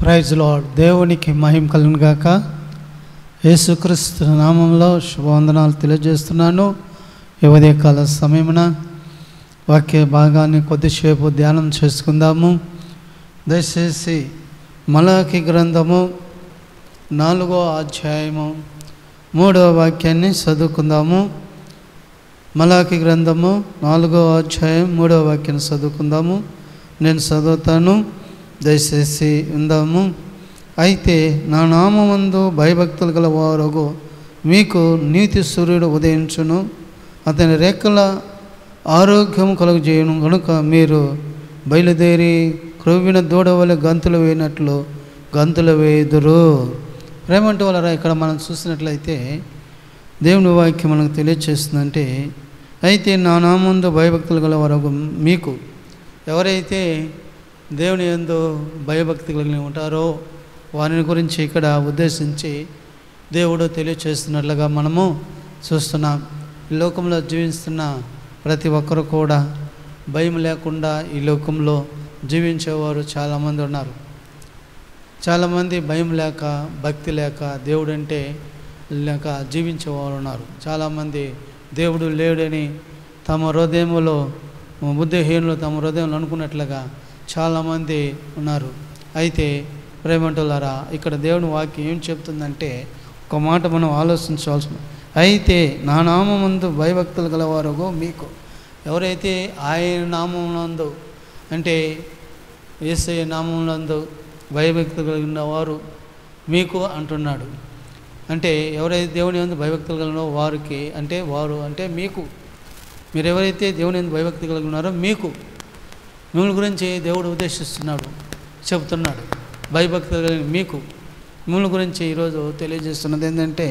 Praise lord. దేవునికి మహిమ కలుగును గాక. యేసుక్రీస్తు నామంలో శుభవందనాలు తెలియజేస్తున్నాను. ఈ ఉదయకాల సమయమున వాక్య భాగాన్ని కొద్దిసేపు ధ్యానం చేసుకుందాము. దయచేసి మలాకి గ్రంథము 4వ అధ్యాయము 3వ వాక్యాన్ని చదువుకుందాము. మలాకి గ్రంథము 4వ అధ్యాయం 3వ వాక్యాన్ని చదువుకుందాము. నేను చదువుతాను, దయచేసి ఉందాము. అయితే నా నామమందు భయభక్తులు గల వారు మీకు నీతి సూర్యుడు ఉదయించును, అతని రెక్కల ఆరోగ్యం కలుగజేయును కనుక మీరు బయలుదేరి క్రొవ్విన దూడ వలె గంతులు వేయినట్లు గంతులు వేయుదురు. ప్రేమంటే వాళ్ళరా, ఇక్కడ మనం చూసినట్లయితే దేవుని వాక్యం మనకు తెలియజేస్తుందంటే, అయితే నా నామందు భయభక్తులు గల వారు మీకు, ఎవరైతే దేవుని యందు భయభక్తి కలిగి ఉంటారో వారిని గురించి ఇక్కడ ఉద్దేశించి దేవుడు తెలియచేస్తున్నట్లుగా మనము చూస్తున్నాం. ఈ లోకంలో జీవిస్తున్న ప్రతి ఒక్కరు కూడా భయం లేకుండా ఈ లోకంలో జీవించేవారు చాలామంది ఉన్నారు. చాలామంది భయం లేక, భక్తి లేక, దేవుడు అంటే లేక జీవించేవారు ఉన్నారు. చాలామంది దేవుడు లేడని తమ హృదయంలో, బుద్ధిహీనులు తమ హృదయంలో అనుకున్నట్లుగా చాలామంది ఉన్నారు. అయితే ప్రేమంటులారా, ఇక్కడ దేవుని వాక్యం ఏం చెప్తుందంటే, ఒక మాట మనం ఆలోచించవలసిన, అయితే నా నామమందు భయభక్తులు గలవారు మీకు, ఎవరైతే ఆయన నామమునందు అంటే యేసయ్య నామమునందు భయభక్తులు కలిగిన వారు మీకు అంటున్నాడు. అంటే ఎవరైతే దేవుని యందు భయభక్తులు కలిగిన వారికి అంటే వారు అంటే మీకు, మీరు ఎవరైతే దేవుని యందు భయభక్తి కలిగి ఉన్నారో మీకు, మిమ్మల్ని గురించి దేవుడు ఉద్దేశిస్తున్నాడు, చెబుతున్నాడు. భయభక్తులు కలిగిన మీకు, మిమ్మల్ని గురించి ఈరోజు తెలియజేస్తున్నది ఏంటంటే,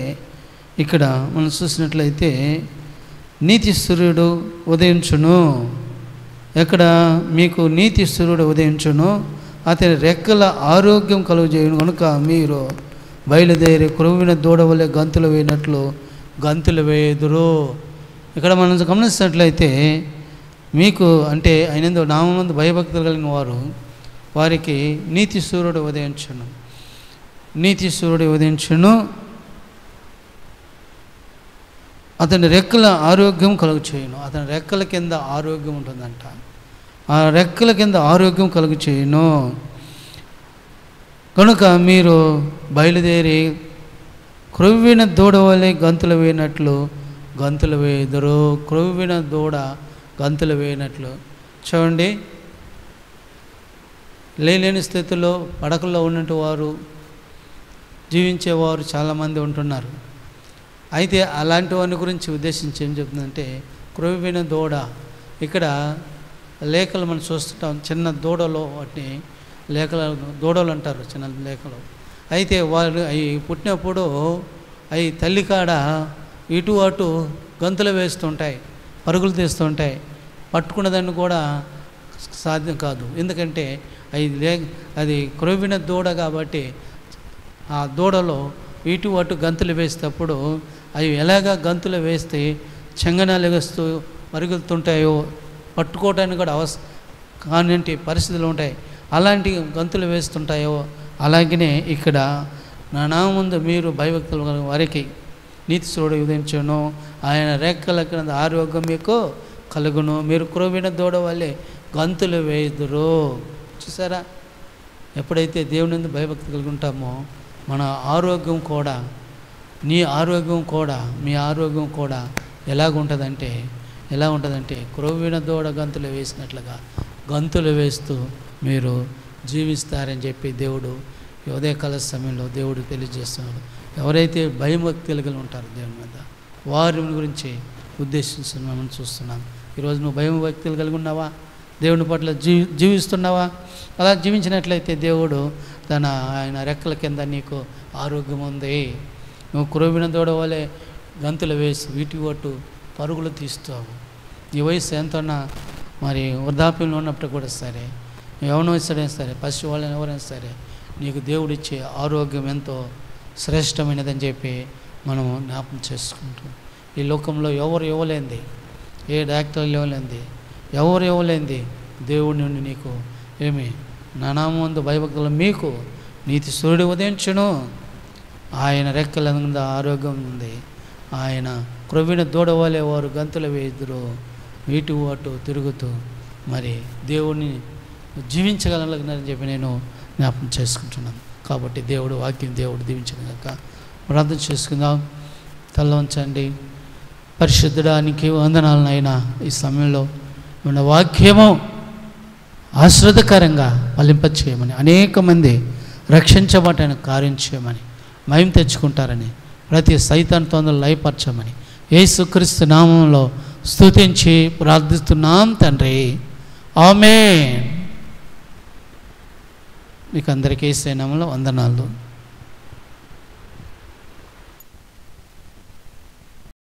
ఇక్కడ మనం చూసినట్లయితే నీతి సూర్యుడు ఉదయించును. ఎక్కడ మీకు నీతి సూర్యుడు ఉదయించును, అతని రెక్కల ఆరోగ్యం కలుగజేయును కనుక మీరు బయలుదేరి క్రొవ్విన దూడ వలె గంతులు వేయినట్లు గంతులు వేయుదురు. ఇక్కడ మనం గమనించినట్లయితే మీకు అంటే ఆయన నామమందు భయభక్తులు కలిగిన వారు, వారికి నీతి సూర్యుడు ఉదయించును. నీతి సూర్యుడు ఉదయించును, అతని రెక్కల ఆరోగ్యం కలుగు చేయును. అతని రెక్కల కింద ఆరోగ్యం ఉంటుందంట. ఆ రెక్కల కింద ఆరోగ్యం కలుగు చేయును కనుక మీరు బయలుదేరి క్రొవ్విన దూడ వలె గంతులు వేయినట్లు గంతులు వేయుదురు. క్రొవ్విన దూడ గంతులు వేయినట్లు. చూడండి, లేని స్థితిలో పడకల్లో ఉన్నట్టు వారు జీవించేవారు చాలామంది ఉంటున్నారు. అయితే అలాంటి వారిని గురించి ఉద్దేశించి ఏం చెప్తుందంటే, క్రొవ్విన దూడ. ఇక్కడ లేఖలు మనం చూస్తుంటాం, చిన్న దూడలో వాటిని దూడలు అంటారు, చిన్న లేఖలు. అయితే వాళ్ళు అవి పుట్టినప్పుడు అవి తల్లికాడ ఇటు అటు గంతులు వేస్తుంటాయి, పరుగులు తీస్తుంటాయి. పట్టుకున్నదాన్ని కూడా సాధ్యం కాదు, ఎందుకంటే అది క్రొవ్విన దూడ కాబట్టి. ఆ దూడలో ఇటు అటు గంతులు వేసేటప్పుడు అవి ఎలాగా గంతులు వేస్తే చెంగనాలు ఎగస్తూ పరుగులుతుంటాయో, పట్టుకోవడానికి కూడా కానింటి పరిస్థితులు ఉంటాయి. అలాంటి గంతులు వేస్తుంటాయో, అలాగనే ఇక్కడ నా నామముందు మీరు భయభక్తులు వారికి నీతి సూర్యుడు ఉదయించును, ఆయన రెక్కల కింద ఆరోగ్యం మీకు కలుగును, మీరు క్రొవ్విన దూడ వల్లే గంతులు వేయుదురు. చూసారా, ఎప్పుడైతే దేవుని యందు భయభక్తి కలిగి ఉంటామో మన ఆరోగ్యం కూడా, నీ ఆరోగ్యం కూడా, మీ ఆరోగ్యం కూడా ఎలా ఉంటుందంటే క్రొవ్విన దూడ గంతులు వేసినట్లుగా గంతులు వేస్తూ మీరు జీవిస్తారని చెప్పి దేవుడు ఈ ఉదయకాల సమయంలో దేవుడు తెలియజేస్తున్నాడు. ఎవరైతే భయభక్తి కలిగి ఉంటారో దేవుని మీద, వారి గురించి ఉద్దేశిస్తున్నామని చూస్తున్నాం. ఈరోజు నువ్వు భయభక్తులు కలిగి ఉన్నావా? దేవుని పట్ల జీవిస్తున్నావా? అలా జీవించినట్లయితే దేవుడు ఆయన రెక్కల కింద నీకు ఆరోగ్యం ఉంది. నువ్వు క్రొవ్విన దూడ వలె గంతులు వేసి వీటి ఒట్టు పరుగులు తీస్తావు. ఈ వయసు ఎంతన్నా, మరి వృద్ధాప్యంలో ఉన్నప్పుడు కూడా సరే, ఎవరినో ఇస్తాడైనా సరే, పసి వాళ్ళని ఎవరైనా సరే, నీకు దేవుడిచ్చే ఆరోగ్యం ఎంతో శ్రేష్టమైనదని చెప్పి మనం జ్ఞాపకం చేసుకుంటాం. ఈ లోకంలో ఎవరు ఇవ్వలేంది, ఏ డాక్టర్లు ఇవ్వలేంది, ఎవరు దేవుడి నుండి నీకు ఏమి నా నామమందు భయభక్తులు మీకు నీతి సూర్యుడు ఉదయించును, ఆయన రెక్కల కింద ఆరోగ్యం ఉంది, ఆయన క్రొవ్విన దూడవలే వారు గంతులు వేయుదురు, ఇటు అటు తిరుగుతూ మరి దేవుణ్ణి జీవించగలగలని చెప్పి నేను జ్ఞాపకం చేసుకుంటున్నాను. కాబట్టి దేవుడు వాక్యం దేవుడు దీవించిన కాక ప్రార్థన చేసుకుందాం. తల వంచండి. పరిశుద్ధడానికి వందనాలనైనా ఈ సమయంలో మన వాక్యము ఆశ్రదకరంగా ఫలింపచేయమని, అనేక మంది రక్షించబడటానికి కార్యం చేయమని, మహిమ తెచ్చుకుంటారని, ప్రతి సైతాన్ తొందరలు లయపరచమని యేసుక్రీస్తు నామంలో స్తుతించి ప్రార్థిస్తున్నాం తండ్రి. ఆమేన్. మీకు అందరికీ యేసు నామంలో వందనాలు.